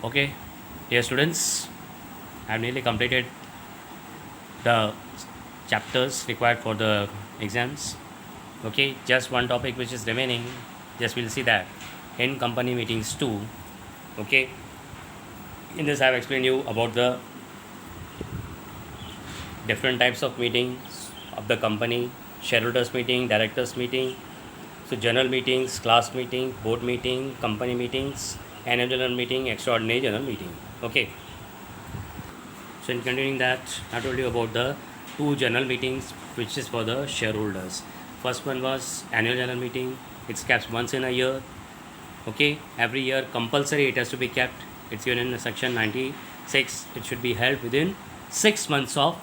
Okay, dear students, I have nearly completed the chapters required for the exams. Okay, just one topic which is remaining. Just we'll see that in company meetings too. Okay, in this I have explained you about the different types of meetings of the company: shareholders meeting, directors meeting, so general meetings, class meeting, board meeting, company meetings, annual general meeting, extraordinary general meeting. Okay. So in continuing that, I told you about the two general meetings which is for the shareholders. First one was annual general meeting. It's kept once in a year. Okay, every year compulsory it has to be kept. It's given in section 96. It should be held within 6 months of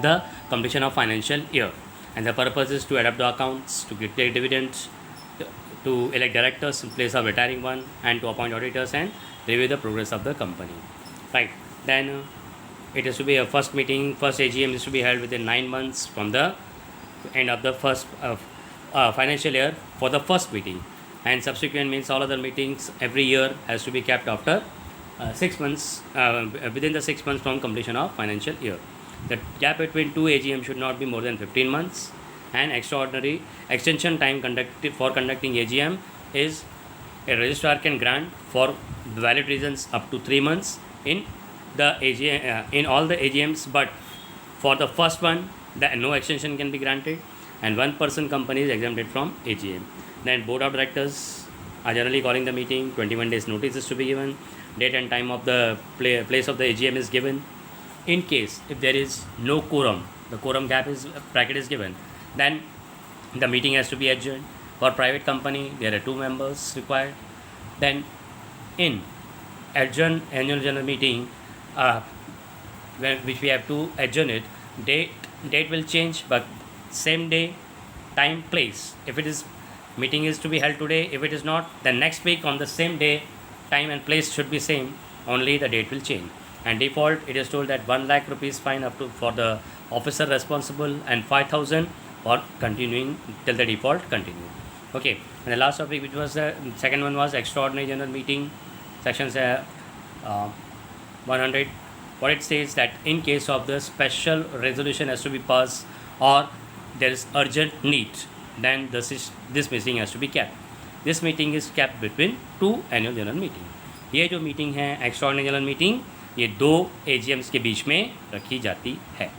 the completion of financial year. And the purpose is to adopt the accounts, to declare dividends, to elect directors in place of retiring one, and to appoint auditors and review the progress of the company. Right. Then it is to be a first meeting, first AGM is to be held within 9 months from the end of the first financial year for the first meeting, and subsequent means all other meetings every year has to be kept after 6 months, within the 6 months from completion of financial year. The gap between two AGM should not be more than 15 months, and extraordinary extension time for conducting AGM is a registrar can grant for valid reasons up to 3 months in the AGM, in all the AGMs, but for the first one, no extension can be granted, and one person company is exempted from AGM. Then board of directors are generally calling the meeting. 21 days notice is to be given. Date and time of the place of the AGM is given. In case if there is no quorum, the quorum gap is bracket is given, then the meeting has to be adjourned. For private company, there are 2 members required. Then in adjourn annual general meeting, which we have to adjourn it, date will change, but same day, time, place. If it is meeting is to be held today, if it is not, then next week on the same day, time and place should be same, only the date will change. And default, it is told that 1 lakh rupees fine up to for the officer responsible, and 5,000 for continuing till the default continue. Okay, and the last topic, which was the second one, was extraordinary general meeting. Sections 100, what it says that in case of the special resolution has to be passed or there is urgent need, then this meeting has to be kept. This meeting is kept between 2 annual general meeting. ये जो meeting है extraordinary general meeting, ये 2 AGMs के बीच में रखी जाती है.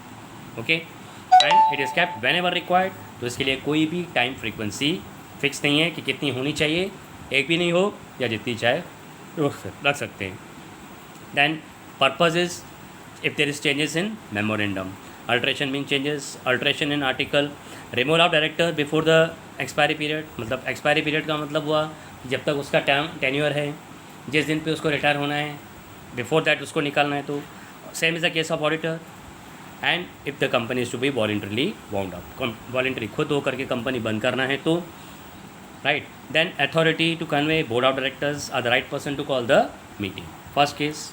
Okay, and it is kept when ever required. तो इसके लिए कोई भी टाइम फ्रीक्वेंसी फिक्स नहीं है कि कितनी होनी चाहिए, एक भी नहीं हो या जितनी चाहे रख सकते हैं. Then purpose is if there is changes in memorandum. Alteration means changes, alteration in article, removal of director before the expiry period. मतलब expiry period का मतलब हुआ जब तक उसका टेन्योर है, जिस दिन पे उसको रिटायर होना है, बिफोर दैट उसको निकालना है. तो same is the case of auditor. And if the company is to be voluntarily wound up, voluntary खुद होकर के कंपनी बंद करना है तो right. Then authority to convene board of directors are the right person to call the meeting. First case.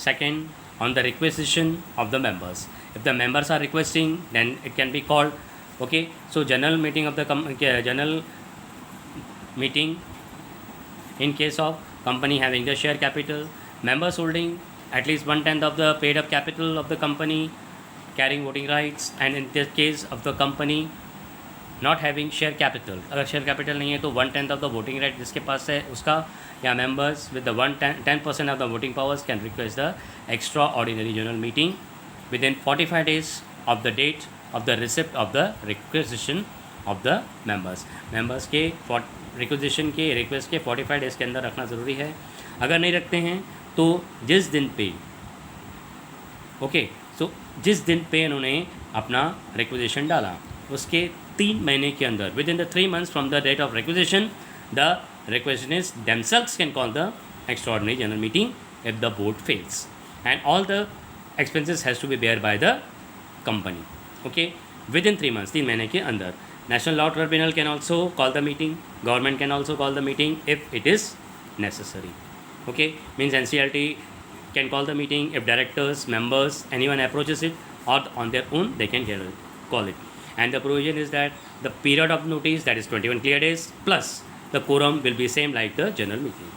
Second, on the requisition of the members. If the members are requesting, then it can be called. Okay, so general meeting of the general meeting in case of company having the share capital, members holding at least 1/10 of the paid up capital of the company, carrying voting rights, and in this case of the company not having share capital. अगर share capital नहीं है तो 1/10 of the voting right जिसके पास है उसका, या members with the 10% of the voting powers can request the extraordinary general meeting within 45 days of the date of the receipt of the requisition of the members. Members के requisition के request के 45 days के अंदर रखना ज़रूरी है. अगर नहीं रखते हैं तो जिस दिन पे जिस दिन पे उन्होंने अपना रिक्वेजिशन डाला उसके 3 महीने के अंदर, within the 3 months from the date of requisition, the requisitionist themselves can call the extraordinary general meeting if the board fails, and all the expenses has to be bear by the company. Okay, within 3 months, 3 महीने के अंदर. National law tribunal can also call the meeting, government can also call the meeting if it is necessary. Okay, means NCLT can call the meeting if directors, members, anyone approaches it, or on their own they can call it. And the provision is that the period of notice, that is 21 clear days, plus the quorum will be same like the general meeting.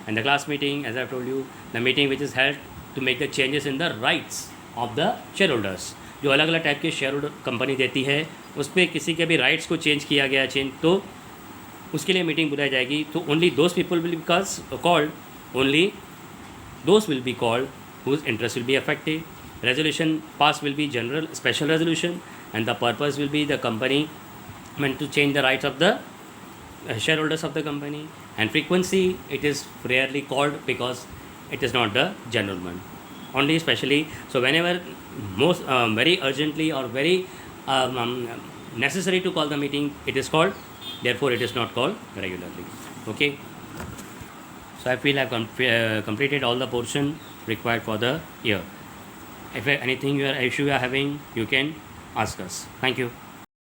And the class meeting, as I've told you, the meeting which is held to make the changes in the rights of the shareholders. जो अलग अलग type के share holder company देती है, उस पर किसी के भी राइट्स को चेंज किया गया तो उसके लिए मीटिंग बुलाई जाएगी. तो only those people will be called, only those will be called whose interest will be affected. Resolution passed will be general special resolution, and the purpose will be the company meant to change the rights of the shareholders of the company. And frequency, it is rarely called because it is not the general one, only specially. So whenever most very urgently or very necessary to call the meeting, it is called. Therefore it is not called regularly. Okay, so I feel I've completed all the portion required for the year. If anything issue you are having, you can ask us. Thank you.